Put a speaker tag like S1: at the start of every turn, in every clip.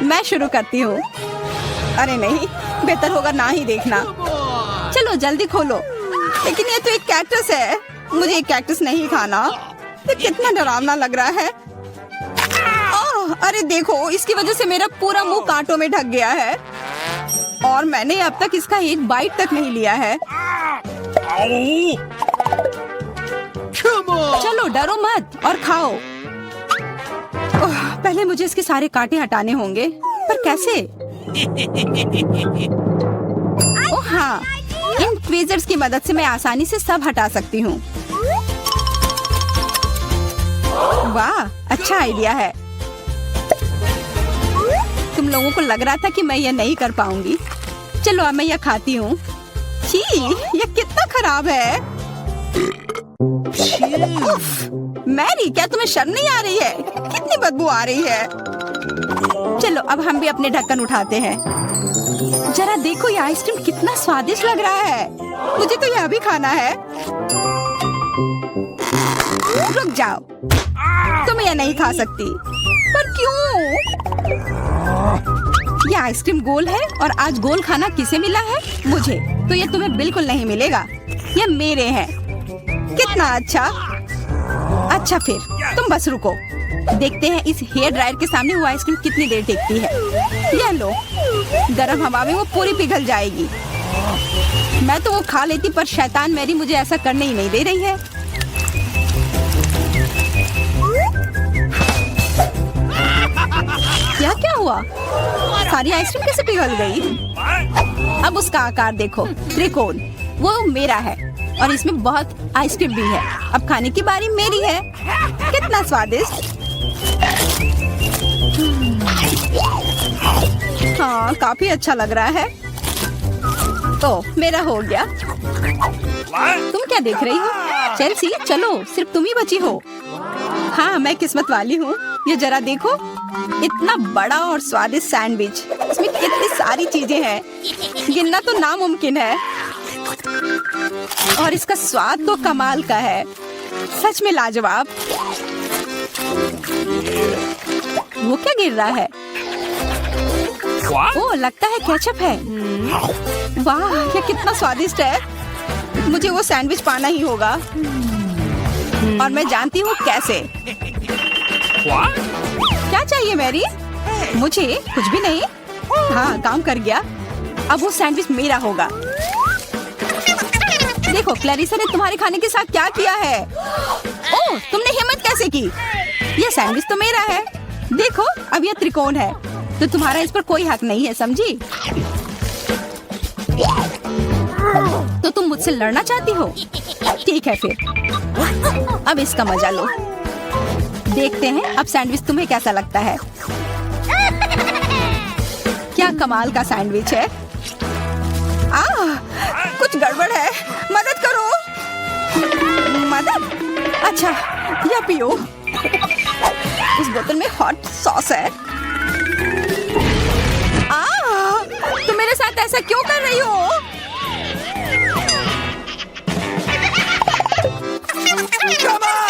S1: मैं शुरू करती हूँ। अरे नहीं, बेहतर होगा ना ही देखना। चलो जल्दी खोलो। लेकिन ये तो एक कैक्टस है, मुझे एक कैक्टस नहीं खाना। ये कितना डरावना लग रहा है। अरे देखो, इसकी वजह से मेरा पूरा मुंह कांटों में ढक गया है और मैंने अब तक इसका एक बाइट तक नहीं लिया है। चलो डरो मत और खाओ। पहले मुझे इसके सारे कांटे हटाने होंगे, पर कैसे? ओह हाँ, इन ट्वीजर्स की मदद से मैं आसानी से सब हटा सकती हूँ। वाह, अच्छा आइडिया है। तुम लोगों को लग रहा था कि मैं यह नहीं कर पाऊंगी। चलो अब मैं यह खाती हूँ। छी, यह कितना खराब है। मैरी, क्या तुम्हें शर्म नहीं आ रही है? कितनी बदबू आ रही है। चलो अब हम भी अपने ढक्कन उठाते हैं। जरा देखो, ये आइसक्रीम कितना स्वादिष्ट लग रहा है। मुझे तो यह भी खाना है। रुक जाओ, तुम यह नहीं खा सकती। पर क्यों? ये आइसक्रीम गोल है और आज गोल खाना किसे मिला है? मुझे। तो ये तुम्हें बिल्कुल नहीं मिलेगा, ये मेरे हैं। कितना अच्छा। अच्छा फिर तुम बस रुको, देखते हैं इस हेयर ड्रायर के सामने वो आइसक्रीम कितनी देर टिकती है। यह लो, गर्म हवा में वो पूरी पिघल जाएगी। मैं तो वो खा लेती, पर शैतान मैरी मुझे ऐसा करने ही नहीं दे रही है। क्या हुआ? सारी आइसक्रीम कैसे पिघल गई? अब उसका आकार देखो, त्रिकोण। वो मेरा है और इसमें बहुत आइसक्रीम भी है। अब खाने की बारी मेरी है। कितना स्वादिष्ट। हाँ, काफी अच्छा लग रहा है। तो मेरा हो गया। तुम क्या देख रही हो? चेल्सी, चलो, सिर्फ तुम ही बची हो। हाँ, मैं किस्मत वाली हूँ। ये जरा देखो, इतना बड़ा और स्वादिष्ट सैंडविच। इसमें कितनी सारी चीजें हैं, गिनना तो नामुमकिन है। और इसका स्वाद तो कमाल का है, सच में लाजवाब। वो क्या गिर रहा है? ओह, लगता है केचप है। वाह, ये कितना स्वादिष्ट है। मुझे वो सैंडविच पाना ही होगा और मैं जानती हूँ कैसे। क्या चाहिए मैरी? मुझे कुछ भी नहीं। हाँ, काम कर गया। अब वो सैंडविच मेरा होगा। देखो, क्लैरिसा ने तुम्हारे खाने के साथ क्या किया है। ओह, तुमने हिम्मत कैसे की? ये सैंडविच तो मेरा है। देखो, अब ये त्रिकोण है, तो तुम्हारा इस पर कोई हक नहीं है, समझी? तो तुम मुझसे लड़ना चाहती हो? ठीक है फिर, अब इसका मजा लो। देखते हैं अब सैंडविच तुम्हें कैसा लगता है। क्या कमाल का सैंडविच है। कुछ गड़बड़ है, मदद करो। मदद? अच्छा, या पियो। इस बोतल में हॉट सॉस है। तुम मेरे साथ ऐसा क्यों कर रही हो?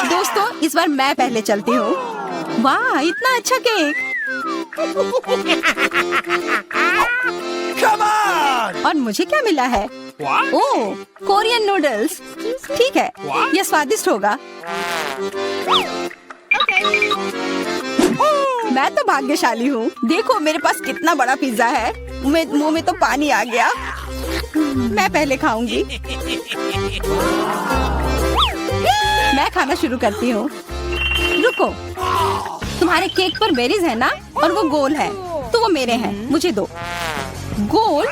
S1: दोस्तों, इस बार मैं पहले चलती हूँ। वाह, इतना अच्छा केक। और मुझे क्या मिला है? ओह, कोरियन नूडल्स। ठीक है, यह स्वादिष्ट होगा। मैं तो भाग्यशाली हूँ। देखो, मेरे पास कितना बड़ा पिज्जा है। मुंह में तो पानी आ गया। मैं पहले खाऊंगी। मैं खाना शुरू करती हूँ। रुको, तुम्हारे केक पर बेरीज है ना, और वो गोल है, तो वो मेरे हैं। मुझे दो। गोल?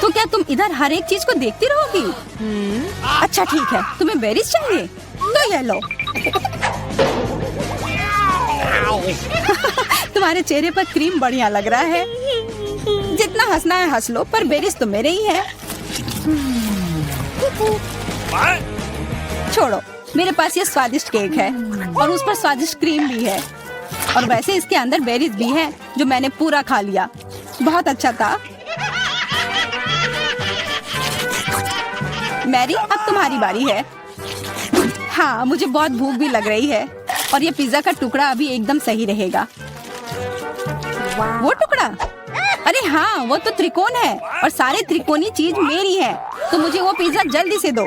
S1: तो क्या तुम इधर हर एक चीज को देखती रहोगी? अच्छा ठीक है, तुम्हें बेरीज चाहिए तो ये लो। तुम्हारे चेहरे पर क्रीम बढ़िया लग रहा है। जितना हंसना है हंस लो, पर बेरीज तो मेरे ही है। छोड़ो, मेरे पास ये स्वादिष्ट केक है और उस पर स्वादिष्ट क्रीम भी है, और वैसे इसके अंदर बेरीज भी है जो मैंने पूरा खा लिया। बहुत अच्छा था। मैरी, अब तुम्हारी बारी है। हाँ, मुझे बहुत भूख भी लग रही है और ये पिज्जा का टुकड़ा अभी एकदम सही रहेगा। वो टुकड़ा? पिज्जा? अरे हाँ, वो तो त्रिकोण है और सारे त्रिकोणी चीज मेरी है, तो मुझे वो पिज्जा जल्दी से दो।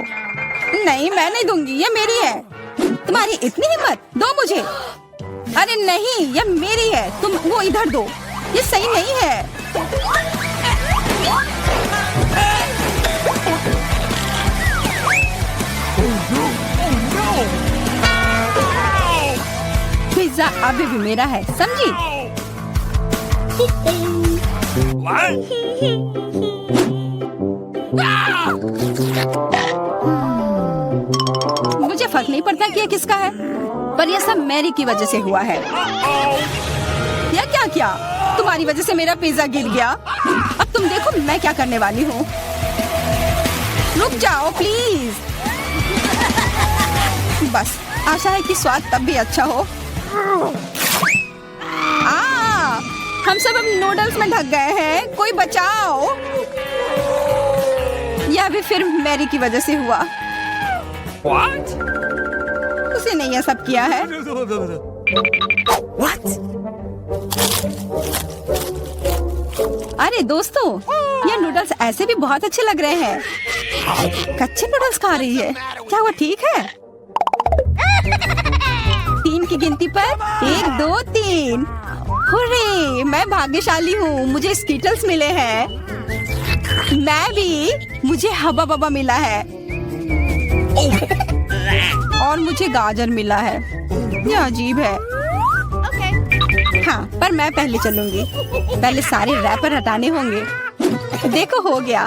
S1: नहीं, मैं नहीं दूंगी, ये मेरी है। तुम्हारी इतनी हिम्मत, दो मुझे। अरे नहीं, ये मेरी है, तुम वो इधर दो, ये सही नहीं है। पिज्जा अभी भी मेरा है, समझी? मुझे फर्क नहीं पड़ता कि ये किसका है, पर यह सब मैरी की वजह से हुआ है। या क्या किया? तुम्हारी वजह से मेरा पिज्जा गिर गया। अब तुम देखो मैं क्या करने वाली हूँ। रुक जाओ प्लीज। बस आशा है कि स्वाद तब भी अच्छा हो। हम सब अब नूडल्स में ढक गए हैं, कोई बचाओ। यह भी फिर मैरी की वजह से हुआ।
S2: What?
S1: उसे नहीं यह सब किया है।
S2: What?
S1: अरे दोस्तों, ये नूडल्स ऐसे भी बहुत अच्छे लग रहे हैं। कच्चे नूडल्स खा रही है, क्या वो ठीक है? 3 की गिनती पर 1 2 3। हुर्रे, मैं भाग्यशाली हूँ, मुझे स्कीटल्स मिले हैं। मैं भी, मुझे हबा बबा मिला है। और मुझे गाजर मिला है। यह अजीब है। हाँ, पर मैं पहले चलूंगी। पहले सारे रैपर हटाने होंगे। देखो हो गया।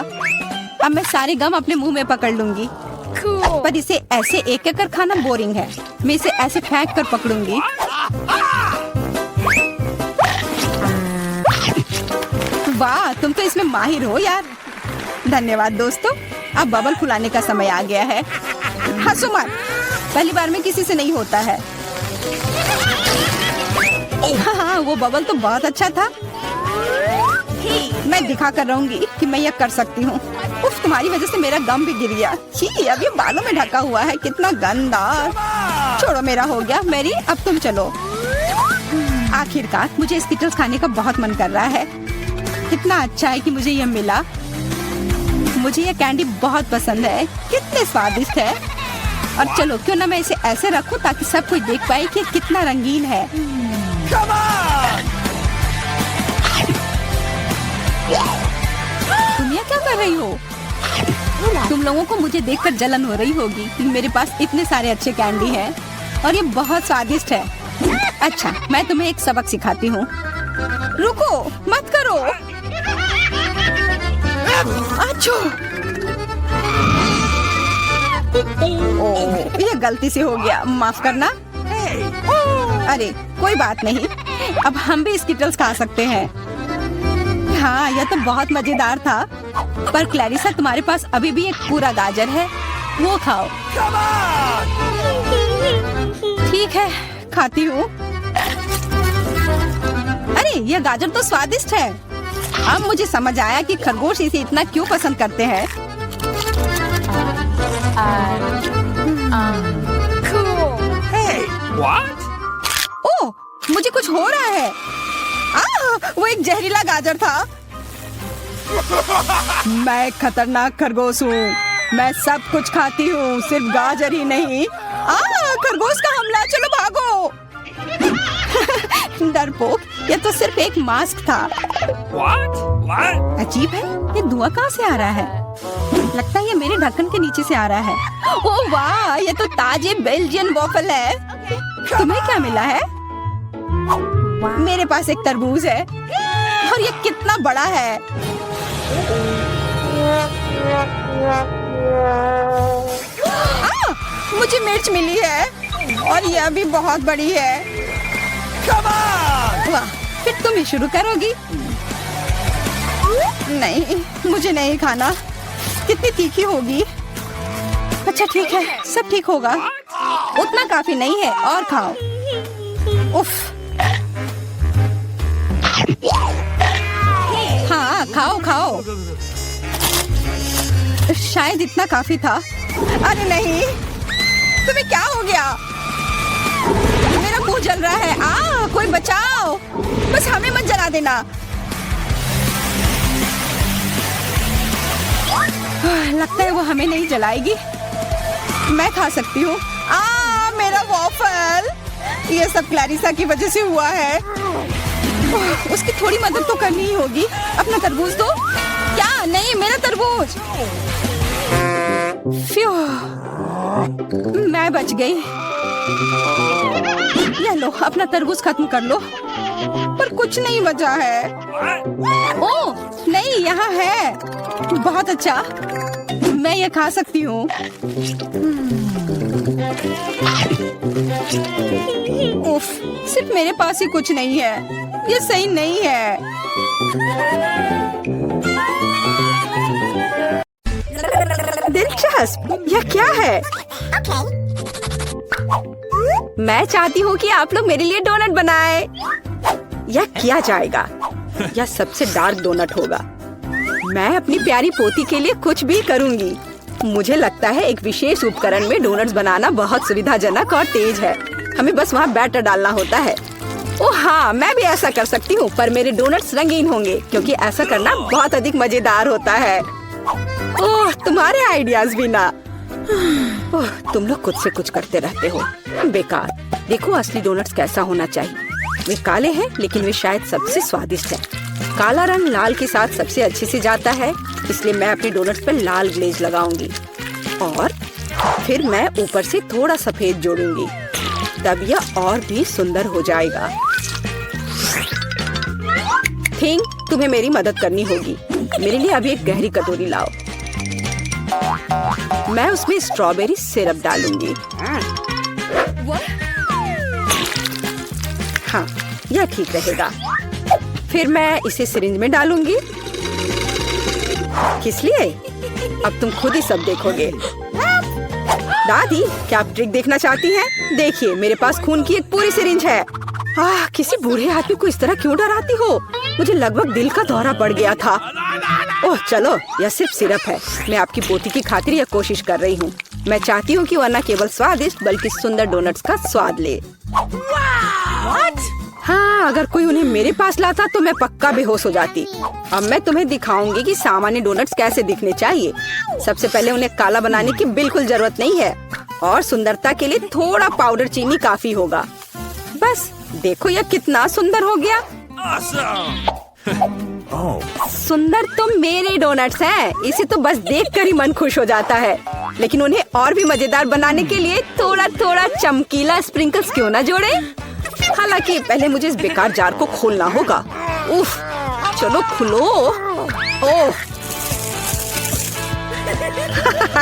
S1: अब मैं सारे गम अपने मुंह में पकड़ लूंगी। पर इसे ऐसे एक एक कर खाना बोरिंग है। मैं इसे ऐसे फेंक कर पकड़ूंगी। वाह, तुम तो इसमें माहिर हो यार। धन्यवाद दोस्तों। अब बबल फुलाने का समय आ गया है। हंसो मत, पहली बार में किसी से नहीं होता है। हाँ, वो बबल तो बहुत अच्छा था। मैं दिखा कर रहूंगी कि मैं यह कर सकती हूँ। उफ, तुम्हारी वजह से मेरा गम भी गिर गया। छी, अब ये बालों में ढका हुआ है, कितना गंदा। छोड़ो, मेरा हो गया। मैरी, अब तुम चलो। आखिरकार मुझे स्कीटल्स खाने का बहुत मन कर रहा है। कितना अच्छा है कि मुझे यह मिला। मुझे यह कैंडी बहुत पसंद है, कितने स्वादिष्ट है। और चलो, क्यों ना मैं इसे ऐसे रखूं ताकि सब कोई देख पाए कि कितना रंगीन है। तुम ये क्या कर रही हो? तुम लोगों को मुझे देखकर जलन हो रही होगी कि मेरे पास इतने सारे अच्छे कैंडी हैं और ये बहुत स्वादिष्ट है। अच्छा, मैं तुम्हें एक सबक सिखाती हूँ। रुको, मत करो। अच्छो, ये गलती से हो गया, माफ करना। अरे कोई बात नहीं, अब हम भी स्कीटल्स खा सकते हैं। हाँ, यह तो बहुत मजेदार था। पर क्लैरिसा, तुम्हारे पास अभी भी एक पूरा गाजर है, वो खाओ। ठीक है, खाती हूँ। अरे यह गाजर तो स्वादिष्ट है। अब मुझे समझ आया कि खरगोश इसे इतना क्यों पसंद करते हैं।
S2: Hey, what?
S1: ओह, मुझे कुछ हो रहा है। वो एक जहरीला गाजर था। मैं एक खतरनाक खरगोश हूँ। मैं सब कुछ खाती हूँ, सिर्फ गाजर ही नहीं। खरगोश का हमला, चलो भागो। डरपोक, ये तो सिर्फ एक मास्क था।
S2: What? What?
S1: अजीब है, ये धुआं कहाँ से आ रहा है? लगता है ये मेरे ढक्कन के नीचे से आ रहा है। ओह वाह, ये तो ताजे बेल्जियन वॉफल है। तुम्हें क्या मिला है? मेरे पास एक तरबूज है और ये कितना बड़ा है। मुझे मिर्च मिली है और यह भी बहुत बड़ी है। वाह, फिर तुम ही शुरू करोगी? नहीं, मुझे नहीं खाना। कितनी तीखी होगी। अच्छा ठीक है, सब ठीक होगा। उतना काफी नहीं है, और खाओ। उफ। हाँ, खाओ खाओ। शायद इतना काफी था। अरे नहीं, तुम्हें क्या हो गया? मेरा मुंह जल रहा है। कोई बचाओ, बस हमें मत जला देना। लगता है वो हमें नहीं जलाएगी। मैं खा सकती हूँ। मेरा वॉफल, ये सब क्लैरिसा की वजह से हुआ है। उसकी थोड़ी मदद तो करनी ही होगी। अपना तरबूज दो। क्या? नहीं, मेरा तरबूज। फ्यू, मैं बच गई। ये लो, अपना तरबूज खत्म कर लो। पर कुछ नहीं बचा है। ओह नहीं, यहाँ है। बहुत अच्छा, मैं ये खा सकती हूँ। उफ, सिर्फ मेरे पास ही कुछ नहीं है। ये सही नहीं है। दिलचस्प, यह क्या है? मैं चाहती हूँ कि आप लोग मेरे लिए डोनट बनाएं। यह किया जाएगा। यह सबसे डार्क डोनट होगा। मैं अपनी प्यारी पोती के लिए कुछ भी करूँगी। मुझे लगता है एक विशेष उपकरण में डोनट्स बनाना बहुत सुविधाजनक और तेज है। हमें बस वहाँ बैटर डालना होता है। ओह हाँ, मैं भी ऐसा कर सकती हूँ, पर मेरे डोनट्स रंगीन होंगे क्योंकि ऐसा करना बहुत अधिक मजेदार होता है। ओह, तुम्हारे आइडियाज भी ना। ओह, तुम लोग खुद से कुछ करते रहते हो। बेकार। देखो असली डोनट्स कैसा होना चाहिए। वे काले हैं, लेकिन वे शायद सबसे स्वादिष्ट हैं। काला रंग लाल के साथ सबसे अच्छे से जाता है, इसलिए मैं अपने डोनट्स पर लाल ग्लेज लगाऊंगी और फिर मैं ऊपर से थोड़ा सफेद जोड़ूंगी। तब यह और भी सुंदर हो जाएगा। थिंग, तुम्हें मेरी मदद करनी होगी। मेरे लिए अभी एक गहरी कटोरी लाओ। मैं उसमें स्ट्रॉबेरी सिरप डालूंगी। हाँ, यह ठीक रहेगा। फिर मैं इसे सिरिंज में डालूंगी। किस लिए? अब तुम खुद ही सब देखोगे। दादी, क्या आप ट्रिक देखना चाहती हैं? देखिए, मेरे पास खून की एक पूरी सिरिंज है। किसी बूढ़े आदमी को इस तरह क्यों डराती हो? मुझे लगभग दिल का दौरा पड़ गया था। ओह चलो, यह सिर्फ सिरप है। मैं आपकी पोती की खातिर यह कोशिश कर रही हूँ। मैं चाहती हूँ कि वह न केवल स्वादिष्ट बल्कि सुंदर डोनट्स का स्वाद ले। हाँ, अगर कोई उन्हें मेरे पास लाता तो मैं पक्का बेहोश हो जाती। अब मैं तुम्हें दिखाऊंगी कि सामान्य डोनट्स कैसे दिखने चाहिए। सबसे पहले उन्हें काला बनाने की बिल्कुल जरूरत नहीं है और सुंदरता के लिए थोड़ा पाउडर चीनी काफी होगा। बस देखो, यह कितना सुंदर हो गया। सुंदर तो मेरे डोनट्स हैं। इसे तो बस देखकर ही मन खुश हो जाता है। लेकिन उन्हें और भी मजेदार बनाने के लिए थोड़ा थोड़ा चमकीला स्प्रिंकल्स क्यों ना जोड़े? हालांकि पहले मुझे इस बेकार जार को खोलना होगा। उफ, चलो खुलो। ओह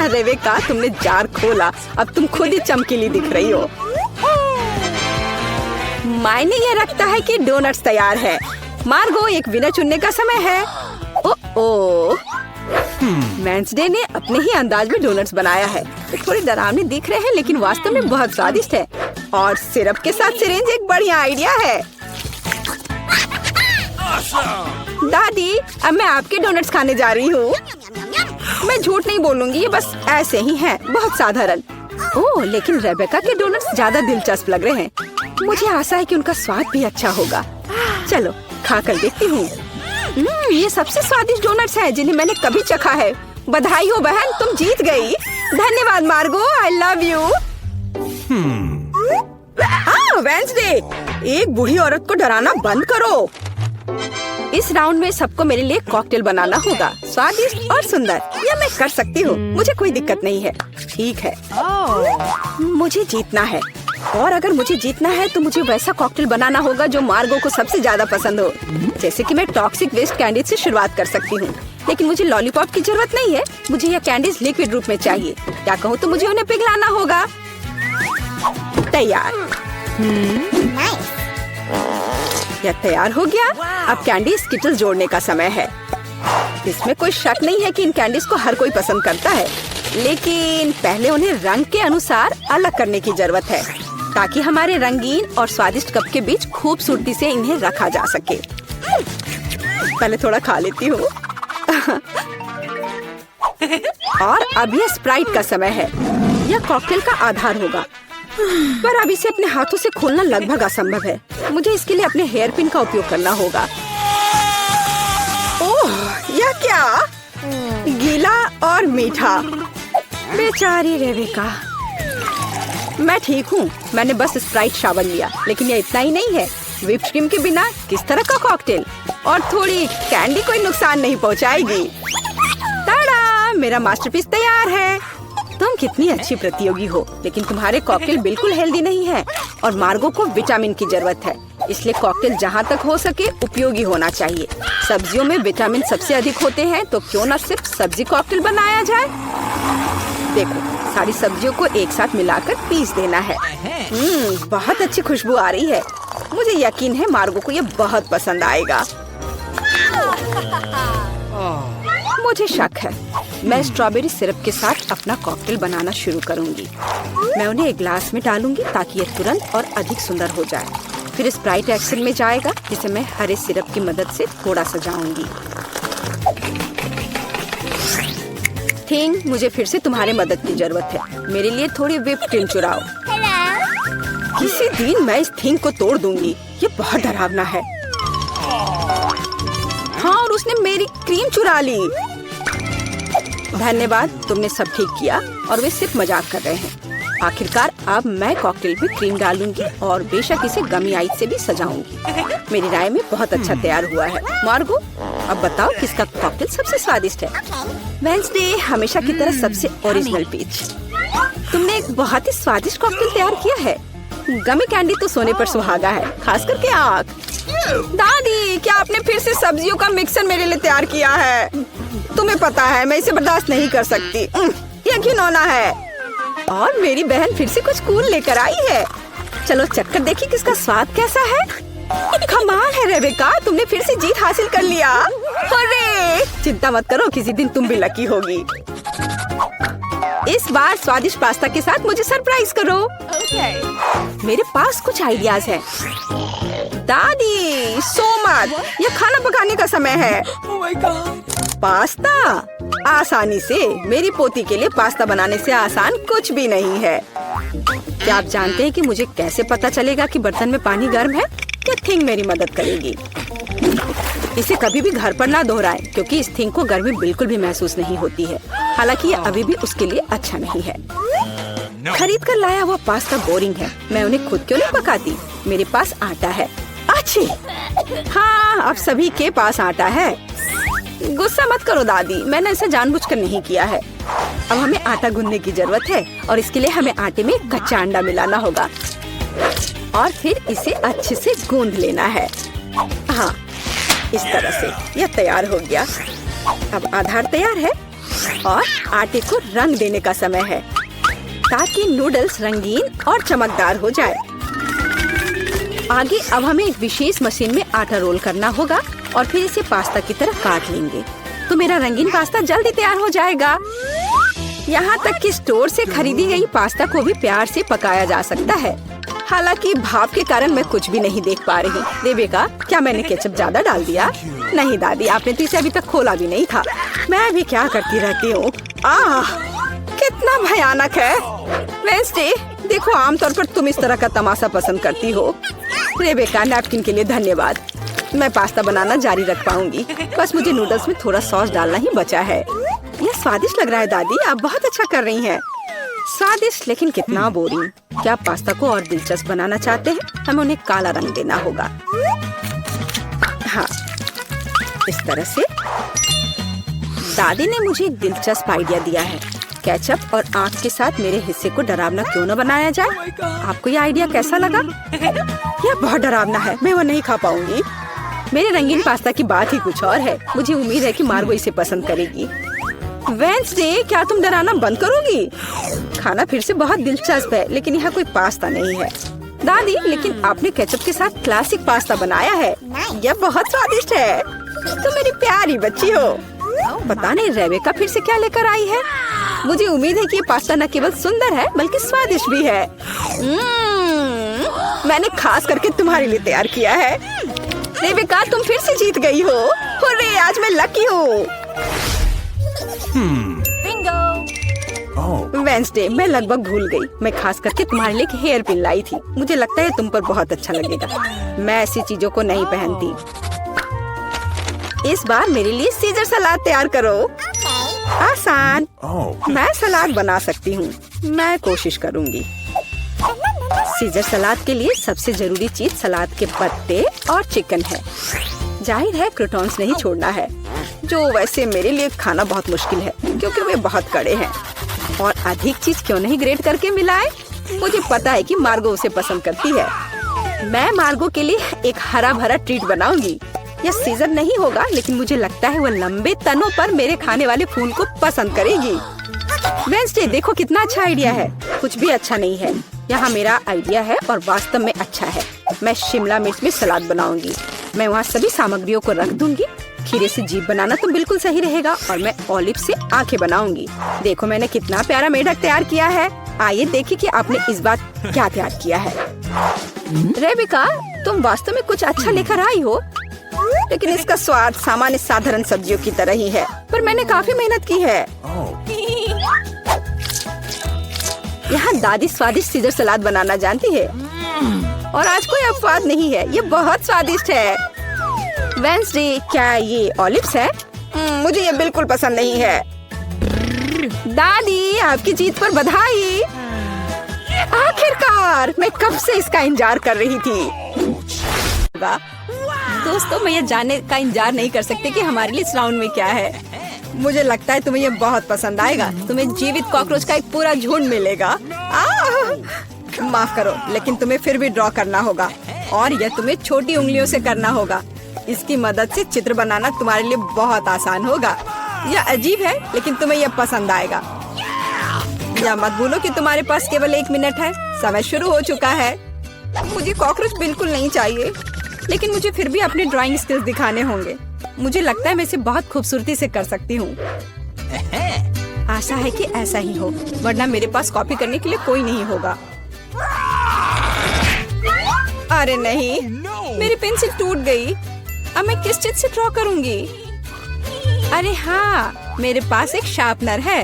S1: रेबेका, तुमने जार खोला। अब तुम खुद ही चमकीली दिख रही हो। मायने ये रखता है कि डोनट्स तैयार है। मार्गो, एक विनर चुनने का समय है। ओह, वेंसडे ने अपने ही अंदाज में डोनट्स बनाया है। थोड़े डरावने दिख रहे हैं, लेकिन वास्तव में बहुत स्वादिष्ट है। और सिरप के साथ सिरिंज एक बढ़िया आइडिया है। दादी, अब मैं आपके डोनट्स खाने जा रही हूँ। मैं झूठ नहीं बोलूंगी, ये बस ऐसे ही हैं, बहुत साधारण। ओह, लेकिन रेबेका के डोनट्स ज्यादा दिलचस्प लग रहे हैं। मुझे आशा है कि उनका स्वाद भी अच्छा होगा। चलो खा कर देखती हूँ। ये सबसे स्वादिष्ट डोनट्स हैं जिन्हें मैंने कभी चखा है। बधाई हो बहन, तुम जीत गई। धन्यवाद मार्गो, आई लव यू। वेंसडे, एक बूढ़ी औरत को डराना बंद करो। इस राउंड में सबको मेरे लिए कॉकटेल बनाना होगा, स्वादिष्ट और सुंदर। यह मैं कर सकती हूँ, मुझे कोई दिक्कत नहीं है। ठीक है, मुझे जीतना है। और अगर मुझे जीतना है तो मुझे वैसा कॉकटेल बनाना होगा जो मार्गो को सबसे ज्यादा पसंद हो। जैसे कि मैं टॉक्सिक वेस्ट कैंडीज से शुरुआत कर सकती हूँ, लेकिन मुझे लॉलीपॉप की जरूरत नहीं है। मुझे यह कैंडीज लिक्विड रूप में चाहिए। क्या कहूँ तो मुझे उन्हें पिघलाना होगा। तैयार। यह तैयार हो गया। अब कैंडी स्किटल्स जोड़ने का समय है। इसमें कोई शक नहीं है कि इन कैंडीज को हर कोई पसंद करता है, लेकिन पहले उन्हें रंग के अनुसार अलग करने की जरूरत है ताकि हमारे रंगीन और स्वादिष्ट कप के बीच खूबसूरती से इन्हें रखा जा सके। पहले थोड़ा खा लेती हूँ। और अब यह स्प्राइट का समय है। यह कॉकटेल का आधार होगा, पर अब इसे अपने हाथों से खोलना लगभग असंभव है। मुझे इसके लिए अपने हेयर पिन का उपयोग करना होगा। ओह, यह क्या? गीला और मीठा। बेचारी रेबेका। मैं ठीक हूँ, मैंने बस स्प्राइट शावर लिया, लेकिन ये इतना ही नहीं है। व्हिप क्रीम के बिना किस तरह का कॉकटेल, और थोड़ी कैंडी कोई नुकसान नहीं पहुँचाएगी। ताड़ा, मेरा मास्टरपीस तैयार है। तुम कितनी अच्छी प्रतियोगी हो, लेकिन तुम्हारे कॉकटेल बिल्कुल हेल्दी नहीं है और मार्गो को विटामिन की जरूरत है। इसलिए कॉकटेल जहाँ तक हो सके उपयोगी होना चाहिए। सब्जियों में विटामिन सबसे अधिक होते हैं, तो क्यों न सिर्फ सब्जी कॉकटेल बनाया जाए। देखो, सारी सब्जियों को एक साथ मिलाकर पीस देना है। बहुत अच्छी खुशबू आ रही है। मुझे यकीन है मार्गो को ये बहुत पसंद आएगा। मुझे शक है। मैं स्ट्रॉबेरी सिरप के साथ अपना कॉकटेल बनाना शुरू करूंगी। मैं उन्हें एक ग्लास में डालूंगी ताकि ये तुरंत और अधिक सुंदर हो जाए। फिर स्प्राइट एक्शन में जाएगा, जिसे मैं हरे सिरप की मदद से थोड़ा सजाऊंगी। थिंग, मुझे फिर से तुम्हारी मदद की जरूरत है। मेरे लिए थोड़ी व्हिप क्रीम चुराओ। किसी दिन मैं इस थिंग को तोड़ दूंगी। ये बहुत डरावना है। हाँ, और उसने मेरी क्रीम चुरा ली। धन्यवाद, तुमने सब ठीक किया। और वे सिर्फ मजाक कर रहे हैं। आखिरकार अब मैं कॉकटेल में क्रीम डालूंगी और बेशक इसे गमी आइस से भी सजाऊंगी। मेरी राय में बहुत अच्छा तैयार हुआ है। मार्गो, अब बताओ किसका कॉकटेल सबसे स्वादिष्ट है? वेंसडे, हमेशा की तरह सबसे ओरिजिनल पीच। तुमने एक बहुत ही स्वादिष्ट कॉकटेल तैयार किया है। गमी कैंडी तो सोने पर सुहागा है, खास करके आँख। दादी, क्या आपने फिर से सब्जियों का मिक्सर मेरे लिए तैयार किया है? तुम्हें पता है मैं इसे बर्दाश्त नहीं कर सकती। ये घिनौना है। और मेरी बहन फिर से कुछ कूल लेकर आई है। चलो चक्कर देखिए किसका स्वाद कैसा है। कमाल है रेबेका, तुमने फिर से जीत हासिल कर लिया। अरे चिंता मत करो, किसी दिन तुम भी लकी होगी। इस बार स्वादिष्ट पास्ता के साथ मुझे सरप्राइज करो। मेरे पास कुछ आइडियाज हैं। दादी, सो मत, ये खाना पकाने का समय है। पास्ता आसानी से। मेरी पोती के लिए पास्ता बनाने से आसान कुछ भी नहीं है। क्या आप जानते हैं कि मुझे कैसे पता चलेगा कि बर्तन में पानी गर्म है? क्या थिंग मेरी मदद करेगी। इसे कभी भी घर पर ना दोहराएं, क्योंकि इस थिंग को गर्मी बिल्कुल भी महसूस नहीं होती है। हालांकि ये अभी भी उसके लिए अच्छा नहीं है। खरीद कर लाया हुआ पास्ता बोरिंग है। मैं उन्हें खुद क्यों नहीं पकाती? मेरे पास आटा है। अच्छी, हाँ, अब सभी के पास आटा है। गुस्सा मत करो दादी, मैंने इसे जानबूझकर नहीं किया है। अब हमें आटा गूंदने की जरूरत है और इसके लिए हमें आटे में कच्चा अंडा मिलाना होगा और फिर इसे अच्छे से गूंद लेना है। हाँ, इस तरह से यह तैयार हो गया। अब आधार तैयार है और आटे को रंग देने का समय है ताकि नूडल्स रंगीन और चमकदार हो जाए। आगे अब हमें एक विशेष मशीन में आटा रोल करना होगा और फिर इसे पास्ता की तरह काट लेंगे, तो मेरा रंगीन पास्ता जल्दी तैयार हो जाएगा। यहाँ तक कि स्टोर से खरीदी गई पास्ता को भी प्यार से पकाया जा सकता है। हालांकि भाप के कारण मैं कुछ भी नहीं देख पा रही। रेबेका, क्या मैंने केचप ज्यादा डाल दिया? नहीं दादी, आपने तो इसे अभी तक खोला भी नहीं था। मैं भी क्या करती रहती हूँ। कितना भयानक है। वेंसडे, देखो, आमतौर पर तुम इस तरह का तमाशा पसंद करती हो। रेबेका, नैपकिन के लिए धन्यवाद। मैं पास्ता बनाना जारी रख पाऊंगी। बस मुझे नूडल्स में थोड़ा सॉस डालना ही बचा है। यह स्वादिष्ट लग रहा है दादी, आप बहुत अच्छा कर रही हैं। स्वादिष्ट, लेकिन कितना बोरिंग। क्या आप पास्ता को और दिलचस्प बनाना चाहते हैं? हमें उन्हें काला रंग देना होगा। हाँ, इस तरह से। दादी ने मुझे एक दिलचस्प आइडिया दिया है। केचप और आँख के साथ मेरे हिस्से को डरावना क्यों न बनाया जाए? आपको ये आइडिया कैसा लगा? यह बहुत डरावना है, मैं वो नहीं खा पाऊंगी। मेरे रंगीन पास्ता की बात ही कुछ और है। मुझे उम्मीद है कि मार्गो इसे पसंद करेगी। वेंसडे, क्या तुम डराना बंद करोगी? खाना फिर से बहुत दिलचस्प है, लेकिन यहाँ कोई पास्ता नहीं है। दादी, लेकिन आपने केचप के साथ क्लासिक पास्ता बनाया है। यह बहुत स्वादिष्ट है। तुम मेरी प्यारी बच्ची हो। पता नहीं रेबेका फिर से क्या लेकर आई है। मुझे उम्मीद है कि ये पास्ता न केवल सुंदर है बल्कि स्वादिष्ट भी है। मैंने खास करके तुम्हारे लिए तैयार किया है। रेबेका, तुम फिर से जीत गई हो। हुर्रे, आज मैं लकी हूँ। वेंसडे, मैं लगभग भूल गई। मैं खास करके तुम्हारे लिए एक हेयर पिन लाई थी। मुझे लगता है तुम पर बहुत अच्छा लगेगा। मैं ऐसी चीजों को नहीं पहनती। इस बार मेरे लिए सीजर सलाद तैयार करो। आसान। मैं सलाद बना सकती हूँ। मैं कोशिश करूँगी। सीजर सलाद के लिए सबसे जरूरी चीज सलाद के पत्ते और चिकन है। जाहिर है क्रूटॉन्स नहीं छोड़ना है, जो वैसे मेरे लिए खाना बहुत मुश्किल है क्योंकि वे बहुत कड़े हैं। और अधिक चीज क्यों नहीं ग्रेट करके मिलाए? मुझे पता है कि मार्गो उसे पसंद करती है। मैं मार्गो के लिए एक हरा भरा ट्रीट बनाऊंगी। यह सीजर नहीं होगा, लेकिन मुझे लगता है वह लंबे तनों पर मेरे खाने वाले फूल को पसंद करेगी। वेंसडे, देखो कितना अच्छा आइडिया है। कुछ भी अच्छा नहीं है। यहाँ मेरा आइडिया है और वास्तव में अच्छा है। मैं शिमला मिर्च में सलाद बनाऊंगी। मैं वहाँ सभी सामग्रियों को रख दूंगी। खीरे से जीभ बनाना तो बिल्कुल सही रहेगा और मैं ऑलिव से आंखें बनाऊंगी। देखो मैंने कितना प्यारा मेढक तैयार किया है। आइए देखिए कि आपने इस बार क्या तैयार किया है। रेबिका, तुम वास्तव में कुछ अच्छा लेकर आई हो, लेकिन इसका स्वाद सामान्य साधारण सब्जियों की तरह ही है। पर मैंने काफी मेहनत की है। यहाँ दादी स्वादिष्ट सीजर सलाद बनाना जानती है और आज कोई अपवाद नहीं है। ये बहुत स्वादिष्ट है। वेंसडे, क्या ये ऑलिव्स है? मुझे ये बिल्कुल पसंद नहीं है। दादी, आपकी जीत पर बधाई। आखिरकार, मैं कब से इसका इंतजार कर रही थी। दोस्तों, मैं ये जानने का इंतजार नहीं कर सकती कि हमारे लिए इस राउंड में क्या है। मुझे लगता है तुम्हें ये बहुत पसंद आएगा। तुम्हें जीवित कॉकरोच का एक पूरा झुंड मिलेगा। माफ करो, लेकिन तुम्हें फिर भी ड्रॉ करना होगा और यह तुम्हें छोटी उंगलियों से करना होगा। इसकी मदद से चित्र बनाना तुम्हारे लिए बहुत आसान होगा। यह अजीब है, लेकिन तुम्हें यह पसंद आएगा। या मत भूलो कि तुम्हारे पास केवल 1 मिनट है। समय शुरू हो चुका है। मुझे कॉकरोच बिल्कुल नहीं चाहिए, लेकिन मुझे फिर भी अपने ड्राइंग स्किल्स दिखाने होंगे। मुझे लगता है मैं इसे बहुत खूबसूरती से कर सकती हूँ। आशा है कि ऐसा ही हो, वरना मेरे पास कॉपी करने के लिए कोई नहीं होगा। अरे नहीं, मेरी पेंसिल टूट गई। अब मैं किस चीज से ड्रॉ करूंगी? अरे हाँ, मेरे पास एक शार्पनर है।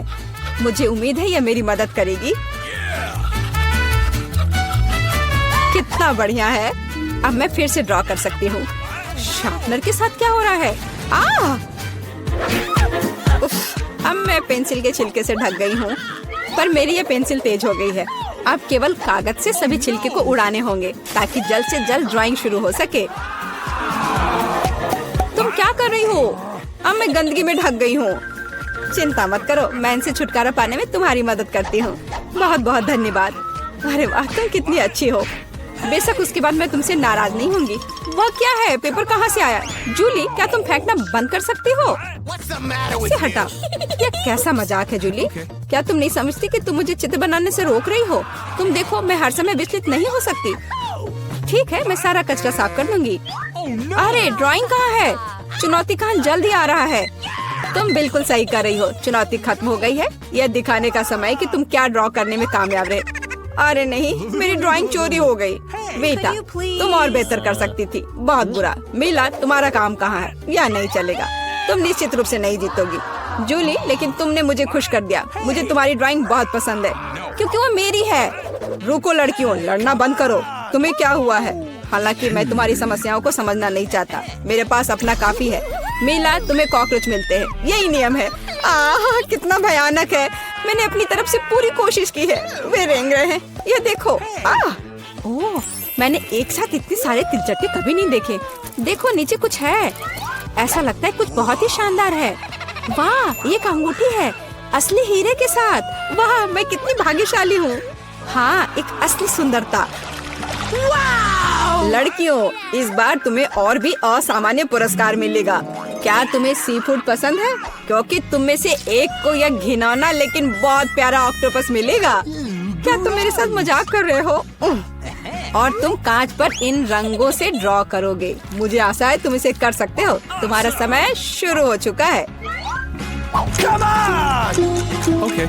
S1: मुझे उम्मीद है यह मेरी मदद करेगी। कितना बढ़िया है। अब मैं फिर से ड्रॉ कर सकती हूँ। शार्पनर के साथ क्या हो रहा है? उफ, अब मैं पेंसिल के छिलके से ढक गई हूँ, पर मेरी ये पेंसिल तेज हो गई है। अब केवल कागज से सभी छिलके को उड़ाने होंगे ताकि जल्द से जल्द ड्राइंग शुरू हो सके। तुम क्या कर रही हो? अब मैं गंदगी में ढक गई हूँ। चिंता मत करो, मैं इनसे छुटकारा पाने में तुम्हारी मदद करती हूँ। बहुत बहुत धन्यवाद। अरे वाह, तुम कितनी अच्छी हो। बेशक उसके बाद मैं तुमसे नाराज नहीं होंगी। वह क्या है? पेपर कहाँ से आया? जूली, क्या तुम फेंकना बंद कर सकती हो? इसे हटा। यह कैसा मजाक है जूली? क्या तुम नहीं समझती कि तुम मुझे चित्र बनाने से रोक रही हो? तुम देखो, मैं हर समय विचलित नहीं हो सकती। ठीक है, मैं सारा कचरा साफ कर लूंगी। अरे ड्राइंग कहाँ है? चुनौती कहाँ जल्द ही आ रहा है। तुम बिल्कुल सही कर रही हो। चुनौती खत्म हो गई है। यह दिखाने का समय है कि तुम क्या ड्रॉ करने में कामयाब रहे। अरे नहीं, मेरी ड्राइंग चोरी हो गई। बेटा, तुम और बेहतर कर सकती थी। बहुत बुरा। मीला, तुम्हारा काम कहाँ है? यह नहीं चलेगा। तुम निश्चित रूप से नहीं जीतोगी। जूली, लेकिन तुमने मुझे खुश कर दिया। मुझे तुम्हारी ड्राइंग बहुत पसंद है क्योंकि वो मेरी है। रुको लड़कियों, लड़ना बंद करो। तुम्हें क्या हुआ है? हालांकि मैं तुम्हारी समस्याओं को समझना नहीं चाहता। मेरे पास अपना काफी है। मीला, तुम्हें कॉकरोच मिलते हैं। यही नियम है। कितना भयानक है। मैंने अपनी तरफ से पूरी कोशिश की है। वे रेंग रहे हैं। ये देखो। ओह, मैंने एक साथ इतने सारे तिलचट्टे कभी नहीं देखे। देखो, नीचे कुछ है। ऐसा लगता है कुछ बहुत ही शानदार है। वाह, ये एक अंगूठी है, असली हीरे के साथ। वाह, मैं कितनी भाग्यशाली हूँ। हाँ, एक असली सुंदरता। लड़कियों, इस बार तुम्हें और भी असामान्य पुरस्कार मिलेगा। क्या तुम्हें सी फूड पसंद है? क्योंकि तुम में से एक को यह घिनौना लेकिन बहुत प्यारा ऑक्टोपस मिलेगा। क्या तुम मेरे साथ मजाक कर रहे हो? और तुम कांच पर इन रंगों से ड्रॉ करोगे। मुझे आशा है तुम इसे कर सकते हो। तुम्हारा समय शुरू हो चुका है।
S2: Okay.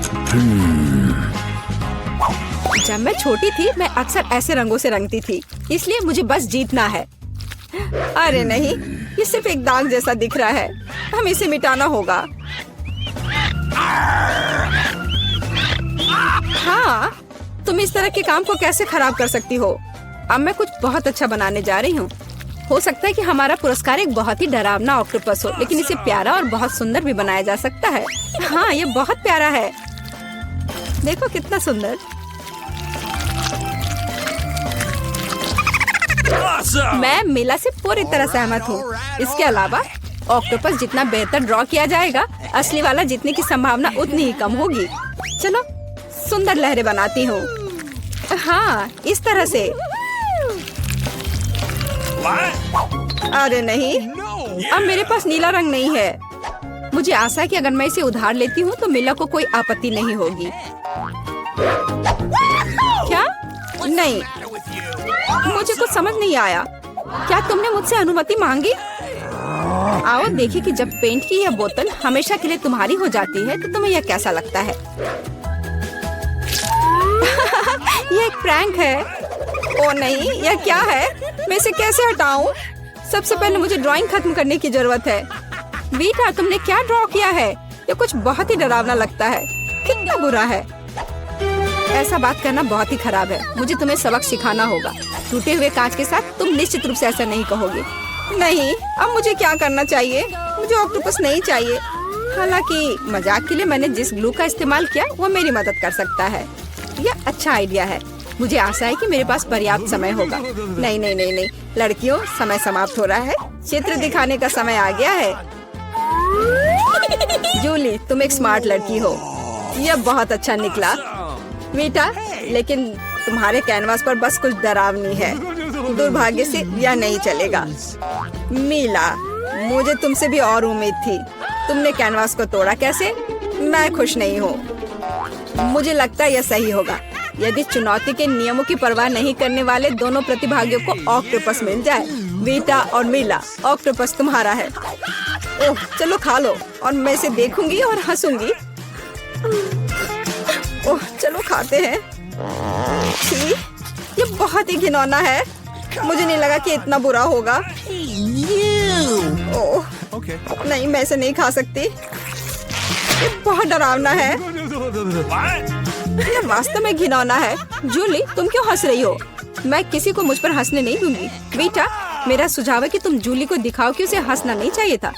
S1: जब मैं छोटी थी, मैं अक्सर ऐसे रंगों से रंगती थी, इसलिए मुझे बस जीतना है। अरे नहीं, ये सिर्फ एक दाग जैसा दिख रहा है। हम इसे मिटाना होगा। हाँ, तुम इस तरह के काम को कैसे खराब कर सकती हो? अब मैं कुछ बहुत अच्छा बनाने जा रही हूँ। हो सकता है कि हमारा पुरस्कार एक बहुत ही डरावना ऑक्टोपस हो, लेकिन इसे प्यारा और बहुत सुंदर भी बनाया जा सकता है। हाँ, ये बहुत प्यारा है। देखो कितना सुंदर।
S2: Awesome!
S1: मैं मीला से पूरी तरह सहमत हूँ। इसके अलावा ऑक्टोपस जितना बेहतर ड्रॉ किया जाएगा, असली वाला जीतने की संभावना उतनी ही कम होगी। चलो सुंदर लहरें बनाती हूँ। हाँ, इस तरह से।
S2: What?
S1: अरे नहीं, अब मेरे पास नीला रंग नहीं है। मुझे आशा है कि अगर मैं इसे उधार लेती हूँ तो मीला को कोई आपत्ति नहीं होगी। क्या? नहीं, मुझे कुछ समझ नहीं आया। क्या तुमने मुझसे अनुमति मांगी? आओ देखिए कि जब पेंट की यह बोतल हमेशा के लिए तुम्हारी हो जाती है तो तुम्हें यह कैसा लगता है। यह एक प्रैंक है। ओ नहीं, यह क्या है? मैं इसे कैसे हटाऊं? सबसे पहले मुझे ड्राइंग खत्म करने की जरूरत है। वीटा, तुमने क्या ड्रॉ किया है? यह कुछ बहुत ही डरावना लगता है। कितना बुरा है। ऐसा बात करना बहुत ही खराब है। मुझे तुम्हें सबक सिखाना होगा। टूटे हुए कांच के साथ तुम निश्चित रूप से ऐसा नहीं कहोगे। नहीं, अब मुझे क्या करना चाहिए? मुझे ऑक्टोपस नहीं चाहिए। हालांकि मजाक के लिए मैंने जिस ग्लू का इस्तेमाल किया वो मेरी मदद कर सकता है। यह अच्छा आइडिया है। मुझे आशा है कि मेरे पास पर्याप्त समय होगा। नहीं नहीं नहीं नहीं, लड़कियों, समय समाप्त हो रहा है। चित्र दिखाने का समय आ गया है। जूली, तुम एक स्मार्ट लड़की हो। यह बहुत अच्छा निकला। वीटा, लेकिन तुम्हारे कैनवास पर बस कुछ डरावनी है। दुर्भाग्य से यह नहीं चलेगा। मीला, मुझे तुमसे भी और उम्मीद थी। तुमने कैनवास को तोड़ा कैसे? मैं खुश नहीं हूँ। मुझे लगता है यह सही होगा यदि चुनौती के नियमों की परवाह नहीं करने वाले दोनों प्रतिभागियों को ऑक्टोपस मिल जाए। वीटा और मीला, ऑक्टोपस तुम्हारा है। ओह, चलो खा लो और मैं इसे देखूंगी और हंसूंगी। ओह, चलो खाते हैं। छी, ये बहुत ही घिनौना है। मुझे नहीं लगा कि इतना बुरा होगा। ओह, नहीं, मैं इसे नहीं खा सकती। ये बहुत डरावना है। ये वास्तव में घिनौना है। जूली, तुम क्यों हंस रही हो? मैं किसी को मुझ पर हंसने नहीं दूंगी। बेटा, मेरा सुझाव है कि तुम जूली को दिखाओ कि उसे हंसना नहीं चाहिए था।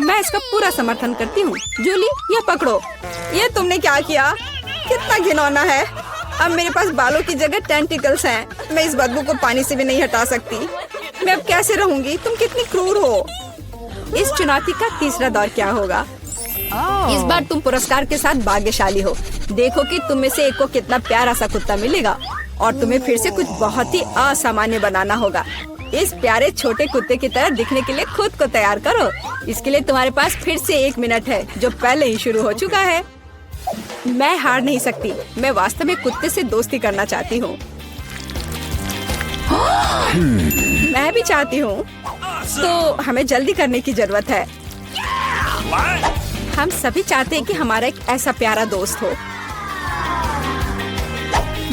S1: मैं इसका पूरा समर्थन करती हूँ। जूली, ये पकड़ो। ये तुमने क्या किया? कितना घिनौना है। अब मेरे पास बालों की जगह टेंटिकल्स हैं। मैं इस बदबू को पानी से भी नहीं हटा सकती। मैं अब कैसे रहूंगी? तुम कितनी क्रूर हो। इस चुनौती का तीसरा दौर क्या होगा? इस बार तुम पुरस्कार के साथ भाग्यशाली हो। देखो कि तुम में से एक को कितना प्यारा सा कुत्ता मिलेगा और तुम्हें फिर से कुछ बहुत ही असामान्य बनाना होगा। इस प्यारे छोटे कुत्ते की तरह दिखने के लिए खुद को तैयार करो। इसके लिए तुम्हारे पास फिर से 1 मिनट है, जो पहले ही शुरू हो चुका है। मैं हार नहीं सकती। मैं वास्तव में कुत्ते से दोस्ती करना चाहती हूँ। मैं भी चाहती हूँ। तो हमें जल्दी करने की जरूरत है। हम सभी चाहते हैं कि हमारा एक ऐसा प्यारा दोस्त हो।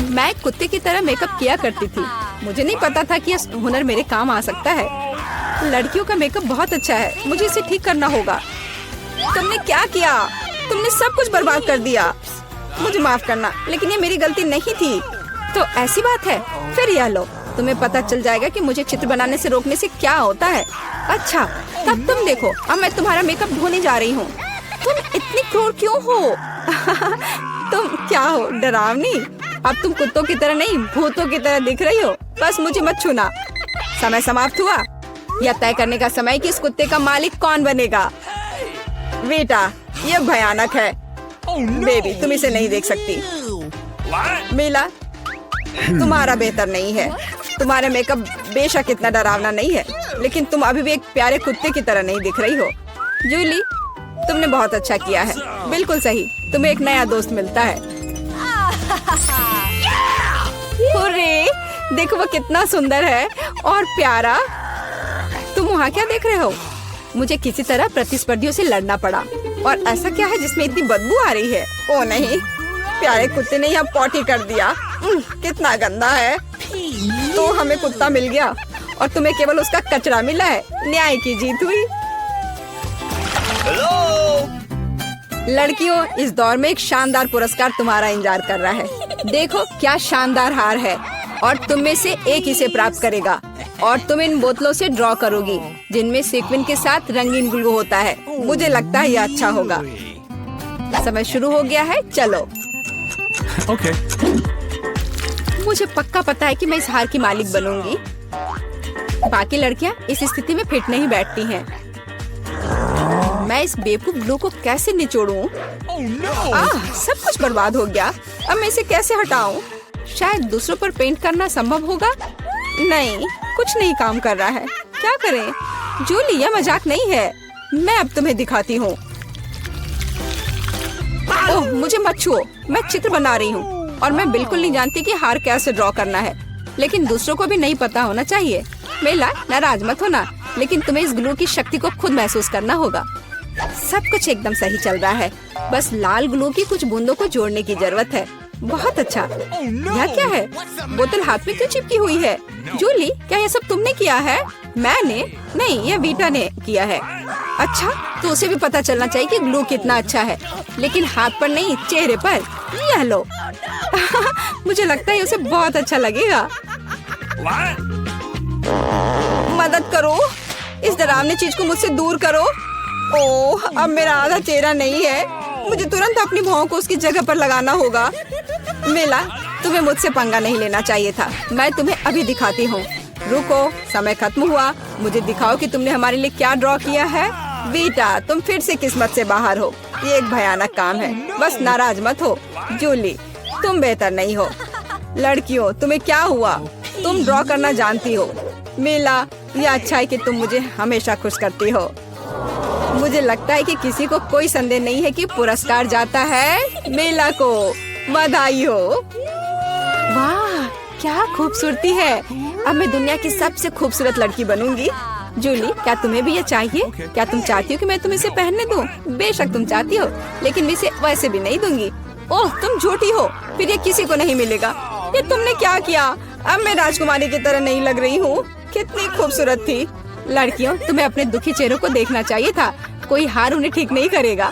S1: मैं एक कुत्ते की तरह मेकअप किया करती थी। मुझे नहीं पता था कि यह हुनर मेरे काम आ सकता है। लड़कियों का मेकअप बहुत अच्छा है। मुझे इसे ठीक करना होगा। तुमने क्या किया? तुमने सब कुछ बर्बाद कर दिया। मुझे माफ करना, लेकिन ये मेरी गलती नहीं थी। तो ऐसी बात है? फिर यह लो, तुम्हें पता चल जाएगा कि मुझे चित्र बनाने से रोकने से क्या होता है। अच्छा, तब तुम देखो। अब मैं तुम्हारा मेकअप धोने जा रही हूँ। तुम इतनी क्रूर क्यों हो? तुम क्या हो, डरावनी? अब तुम कुत्तों की तरह नहीं, भूतों की तरह दिख रही हो। बस मुझे मत छूना। समय समाप्त हुआ। यह तय करने का समय कि इस कुत्ते का मालिक कौन बनेगा। बेटा, यह भयानक है। बेबी, तुम इसे नहीं देख सकती। मीला, तुम्हारा बेहतर नहीं है। तुम्हारे मेकअप बेशक इतना डरावना नहीं है, लेकिन तुम अभी भी एक प्यारे कुत्ते की तरह नहीं दिख रही हो। जूली, तुमने बहुत अच्छा किया है। बिल्कुल सही, तुम्हें एक नया दोस्त मिलता है। हुर्रे, देखो वो कितना सुंदर है और प्यारा। तुम वहाँ क्या देख रहे हो? मुझे किसी तरह प्रतिस्पर्धियों से लड़ना पड़ा। और ऐसा क्या है जिसमें इतनी बदबू आ रही है? ओ नहीं, प्यारे कुत्ते ने यहाँ पॉटी कर दिया। कितना गंदा है। तो हमें कुत्ता मिल गया और तुम्हें केवल उसका कचरा मिला है। न्याय की जीत हुई। लड़कियों, इस दौर में एक शानदार पुरस्कार तुम्हारा इंतजार कर रहा है। देखो क्या शानदार हार है और तुम में से एक इसे प्राप्त करेगा। और तुम इन बोतलों से ड्रॉ करोगी जिनमें सीक्वेंस के साथ रंगीन ग्लू होता है। मुझे लगता है ये अच्छा होगा। समय शुरू हो गया है, चलो।
S2: Okay.
S1: मुझे पक्का पता है कि मैं इस हार की मालिक बनूंगी। बाकी लड़कियां इस स्थिति में फिट नहीं बैठती हैं। मैं इस बेवकूफ ग्लू को कैसे निचोड़ूं? सब कुछ बर्बाद हो गया। अब मैं इसे कैसे हटाऊं? शायद दूसरों पर पेंट करना संभव होगा। नहीं, कुछ नहीं काम कर रहा है। क्या करें? जूली, यह मजाक नहीं है। मैं अब तुम्हें दिखाती हूँ। ओह, मुझे मत छुओ। मैं चित्र बना रही हूँ और मैं बिल्कुल नहीं जानती कि हार कैसे ड्रॉ करना है। लेकिन दूसरों को भी नहीं पता होना चाहिए। मेला, नाराज मत होना, लेकिन तुम्हें इस ग्लू की शक्ति को खुद महसूस करना होगा। सब कुछ एकदम सही चल रहा है। बस लाल ग्लू की कुछ बूंदों को जोड़ने की जरूरत है। बहुत अच्छा। यह क्या है? बोतल हाथ में क्यों चिपकी हुई है? जूली, क्या यह सब तुमने किया है? मैंने नहीं, यह वीटा ने किया है। अच्छा, तो उसे भी पता चलना चाहिए कि ग्लू कितना अच्छा है, लेकिन हाथ पर नहीं, चेहरे पर। यह लो। मुझे लगता है उसे बहुत अच्छा लगेगा।
S2: What?
S1: मदद करो, इस डरावनी चीज को मुझसे दूर करो। ओह, अब मेरा आधा चेहरा नहीं है। मुझे तुरंत अपनी भौं को उसकी जगह पर लगाना होगा। मेला, तुम्हें मुझसे पंगा नहीं लेना चाहिए था। मैं तुम्हें अभी दिखाती हूँ। रुको, समय खत्म हुआ। मुझे दिखाओ कि तुमने हमारे लिए क्या ड्रॉ किया है। बेटा, तुम फिर से किस्मत से बाहर हो। ये एक भयानक काम है। बस नाराज मत हो। जूली, तुम बेहतर नहीं हो। लड़कियों, तुम्हें क्या हुआ? तुम ड्रॉ करना जानती हो। मेला, ये अच्छा है कि तुम मुझे हमेशा खुश करती हो। मुझे लगता है कि किसी को कोई संदेह नहीं है कि पुरस्कार जाता है मेला को। बधाई हो। वाह, क्या खूबसूरती है। अब मैं दुनिया की सबसे खूबसूरत लड़की बनूंगी। जूली, क्या तुम्हें भी ये चाहिए? क्या तुम चाहती हो कि मैं तुम्हें इसे पहनने दूं? बेशक तुम चाहती हो, लेकिन मैं इसे वैसे भी नहीं दूंगी। ओह, तुम झूठी हो। फिर ये किसी को नहीं मिलेगा। ये तुमने क्या किया? अब मैं राजकुमारी की तरह नहीं लग रही हूँ। कितनी खूबसूरत थी। लड़कियों, तुम्हें अपने दुखी चेहरों को देखना चाहिए था। कोई हार उन्हें ठीक नहीं करेगा।